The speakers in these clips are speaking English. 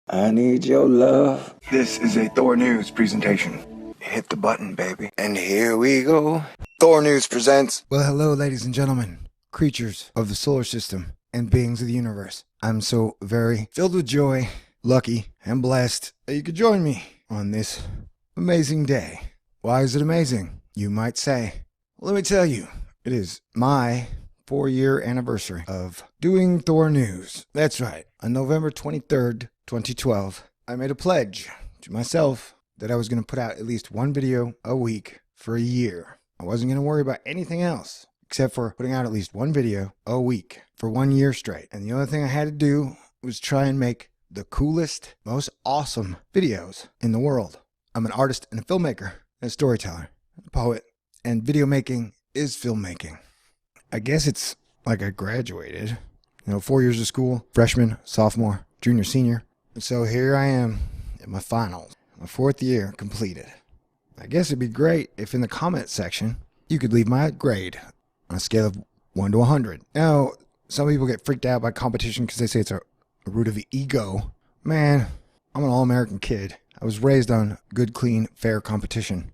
I need your love. This is a THORnews presentation. Hit the button, baby. And here we go. THORnews presents. Well, hello, ladies and gentlemen, creatures of the solar system and beings of the universe. I'm so very filled with joy, lucky, and blessed that you could join me on this amazing day. Why is it amazing, you might say? Well, let me tell you, it is my 4-year anniversary of doing THORnews. That's right. On November 23rd, 2012, I made a pledge to myself that I was going to put out at least one video a week for a year. I wasn't going to worry about anything else except for putting out at least one video a week for 1 year straight. And the only thing I had to do was try and make the coolest, most awesome videos in the world. I'm an artist and a filmmaker and a storyteller, a poet, and video making is filmmaking. I guess it's like I graduated, 4 years of school, freshman, sophomore, junior, senior. And so here I am at my finals, my 4th year completed. I guess it'd be great if in the comment section you could leave my grade on a scale of 1 to 100. Now, some people get freaked out by competition because they say it's a root of the ego. Man, I'm an all-American kid. I was raised on good, clean, fair competition.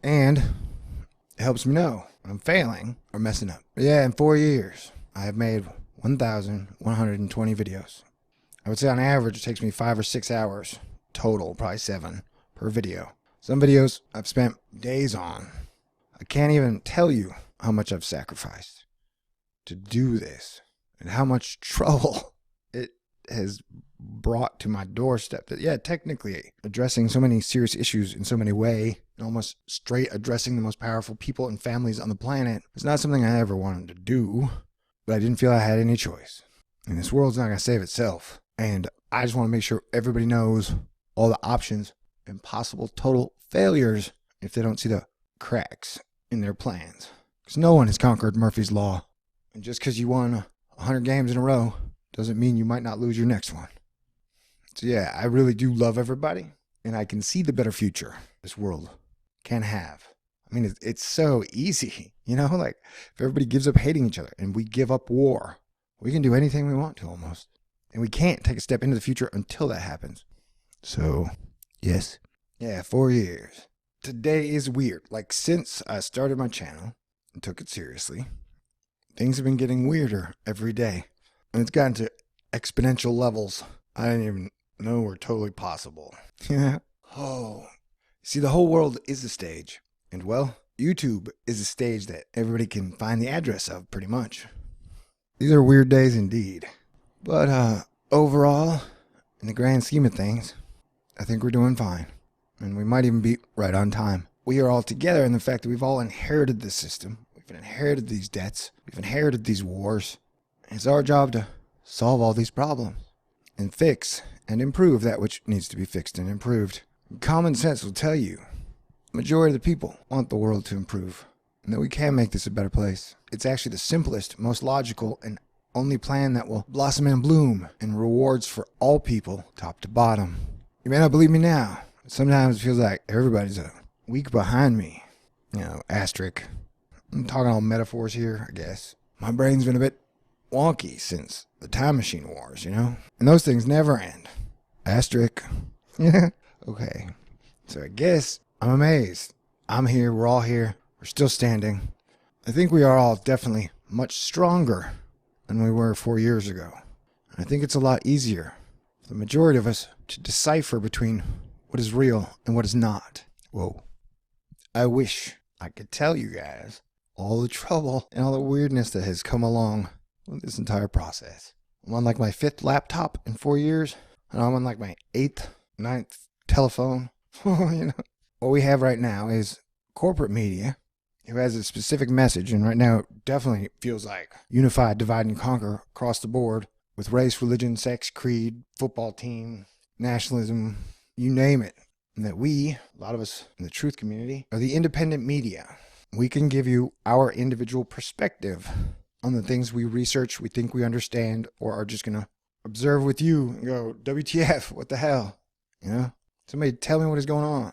And it helps me know when I'm failing or messing up. But yeah, in 4 years, I have made 1,120 videos. I would say on average, it takes me 5 or 6 hours total, probably 7 per video. Some videos I've spent days on. I can't even tell you how much I've sacrificed to do this and how much trouble it has brought to my doorstep. That, yeah, technically addressing so many serious issues in so many ways, and almost straight addressing the most powerful people and families on the planet, is not something I ever wanted to do, but I didn't feel I had any choice. And this world's not going to save itself. And I just want to make sure everybody knows all the options and possible total failures if they don't see the cracks in their plans. Because no one has conquered Murphy's Law. And just because you won 100 games in a row doesn't mean you might not lose your next one. So yeah, I really do love everybody. And I can see the better future this world can have. I mean, it's so easy. Like if everybody gives up hating each other and we give up war, we can do anything we want to almost. And we can't take a step into the future until that happens. So, yes. Yeah, 4 years. Today is weird. Like, since I started my channel and took it seriously, things have been getting weirder every day. And it's gotten to exponential levels I didn't even know were totally possible. Yeah. Oh. See, the whole world is a stage. And, well, YouTube is a stage that everybody can find the address of, pretty much. These are weird days indeed. But overall, in the grand scheme of things, I think we're doing fine. And we might even be right on time. We are all together in the fact that we've all inherited this system. We've inherited these debts. We've inherited these wars. And it's our job to solve all these problems and fix and improve that which needs to be fixed and improved. Common sense will tell you the majority of the people want the world to improve and that we can make this a better place. It's actually the simplest, most logical, and only plan that will blossom and bloom in rewards for all people, top to bottom. You may not believe me now. Sometimes it feels like everybody's a week behind me. Asterisk. I'm talking all metaphors here, I guess. My brain's been a bit wonky since the time machine wars, And those things never end. Asterisk. Yeah. Okay. So I guess I'm amazed. I'm here. We're all here. We're still standing. I think we are all definitely much stronger than we were 4 years ago. I think it's a lot easier for the majority of us to decipher between what is real and what is not. Whoa. I wish I could tell you guys all the trouble and all the weirdness that has come along with this entire process. I'm on like my 5th laptop in 4 years, and I'm on like my 8th, 9th telephone. What we have right now is corporate media who has a specific message, and right now it definitely feels like unified, divide and conquer across the board with race, religion, sex, creed, football team, nationalism, you name it. And that we, a lot of us in the truth community, are the independent media. We can give you our individual perspective on the things we research, we think we understand, or are just going to observe with you and go, WTF, what the hell? Somebody tell me what is going on.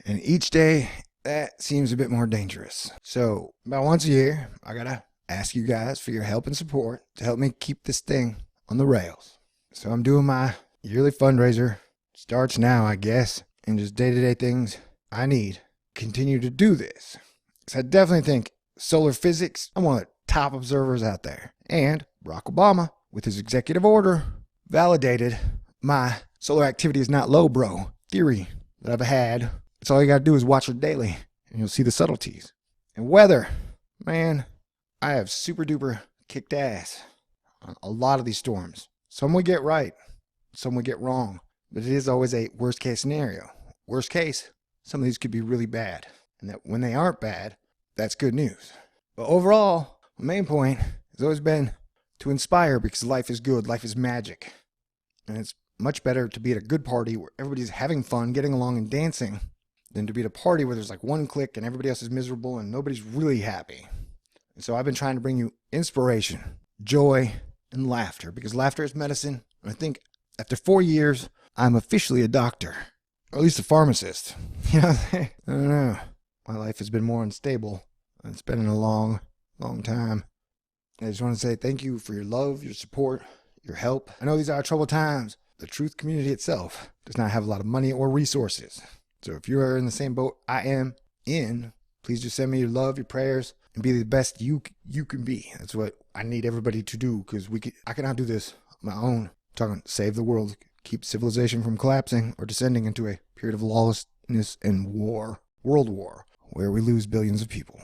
And each day, that seems a bit more dangerous. So about once a year, I gotta ask you guys for your help and support to help me keep this thing on the rails. So I'm doing my yearly fundraiser starts now, I guess, and just day-to-day things I need to continue to do this. Because I definitely think solar physics, I'm one of the top observers out there. And Barack Obama, with his executive order, validated my solar activity is not low, bro theory that I've had. It's all you gotta do is watch it daily, and you'll see the subtleties. And weather, man, I have super duper kicked ass on a lot of these storms. Some we get right, some we get wrong, but it is always a worst case scenario. Worst case, some of these could be really bad, and that when they aren't bad, that's good news. But overall, my main point has always been to inspire, because life is good, life is magic. And it's much better to be at a good party where everybody's having fun, getting along and dancing, than to be at a party where there's like one clique and everybody else is miserable and nobody's really happy. And so I've been trying to bring you inspiration, joy, and laughter, because laughter is medicine. And I think after 4 years, I'm officially a doctor, or at least a pharmacist. You know, I don't know. My life has been more unstable. It's been a long, long time. I just want to say thank you for your love, your support, your help. I know these are troubled times. The truth community itself does not have a lot of money or resources. So if you are in the same boat I am in, please just send me your love, your prayers, and be the best you can be. That's what I need everybody to do, because I cannot do this on my own. I'm talking save the world, keep civilization from collapsing or descending into a period of lawlessness and war, world war, where we lose billions of people.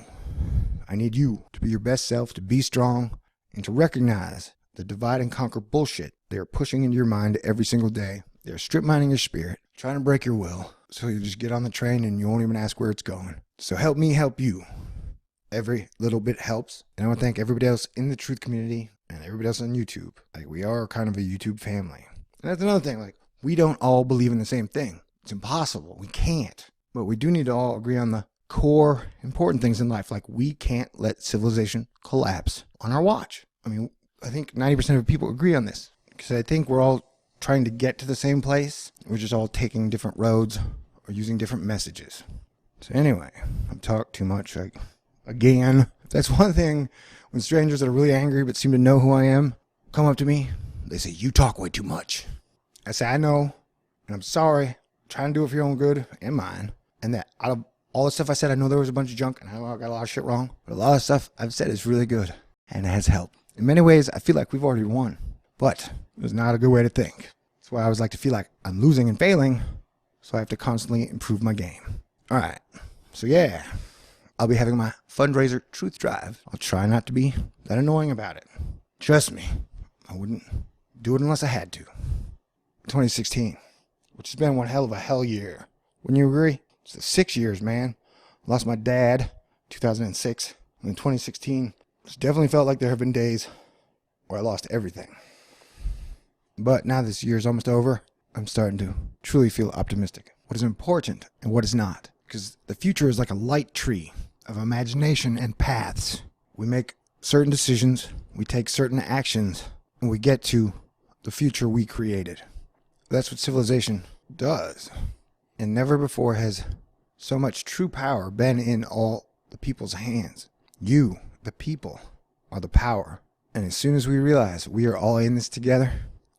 I need you to be your best self, to be strong, and to recognize the divide and conquer bullshit they are pushing into your mind every single day. They're strip mining your spirit, trying to break your will, so you just get on the train and you won't even ask where it's going. So help me help you. Every little bit helps. And I want to thank everybody else in the truth community and everybody else on YouTube. Like, we are kind of a YouTube family. And that's another thing. Like, we don't all believe in the same thing. It's impossible. We can't. But we do need to all agree on the core important things in life. Like, we can't let civilization collapse on our watch. I mean, I think 90% of people agree on this, because I think we're all trying to get to the same place. We're just all taking different roads or using different messages. So anyway, I've talked too much. Again, if that's one thing, when strangers that are really angry but seem to know who I am come up to me, they say, you talk way too much. I say, I know, and I'm sorry. I'm trying to do it for your own good and mine. And that out of all the stuff I said, I know there was a bunch of junk and I got a lot of shit wrong, but a lot of stuff I've said is really good and it has helped. In many ways, I feel like we've already won, but it was not a good way to think. That's why I always like to feel like I'm losing and failing, so I have to constantly improve my game. All right, so yeah, I'll be having my fundraiser truth drive. I'll try not to be that annoying about it. Trust me, I wouldn't do it unless I had to. 2016, which has been one hell of a hell year. Wouldn't you agree? It's the 6 years, man. I lost my dad, 2006, and in 2016, it's definitely felt like there have been days where I lost everything. But now this year's almost over, I'm starting to truly feel optimistic. What is important and what is not. Because the future is like a light tree of imagination and paths. We make certain decisions, we take certain actions, and we get to the future we created. That's what civilization does. And never before has so much true power been in all the people's hands. You, the people, are the power. And as soon as we realize we are all in this together,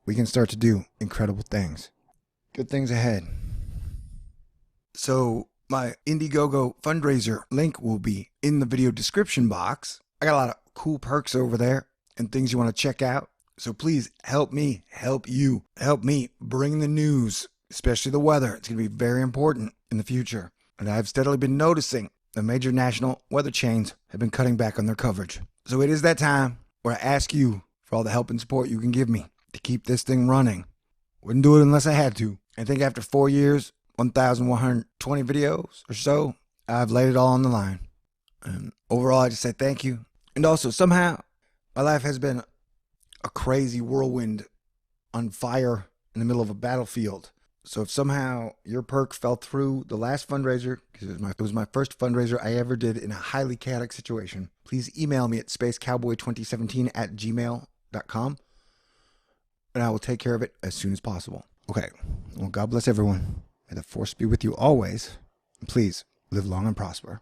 we can start to do incredible things. Good things ahead. So my Indiegogo fundraiser link will be in the video description box. I got a lot of cool perks over there and things you want to check out. So please help me, help you, help me bring the news, especially the weather. It's going to be very important in the future. And I've steadily been noticing the major national weather chains have been cutting back on their coverage. So it is that time where I ask you for all the help and support you can give me to keep this thing running. Wouldn't do it unless I had to. I think after 4 years, 1,120 videos or so, I've laid it all on the line. And overall, I just say thank you. And also, somehow, my life has been a crazy whirlwind on fire in the middle of a battlefield. So if somehow your perk fell through the last fundraiser, because it was my first fundraiser I ever did in a highly chaotic situation, please email me at spacecowboy2017@gmail.com and I will take care of it as soon as possible. Okay, well, God bless everyone. May the force be with you always. And please live long and prosper.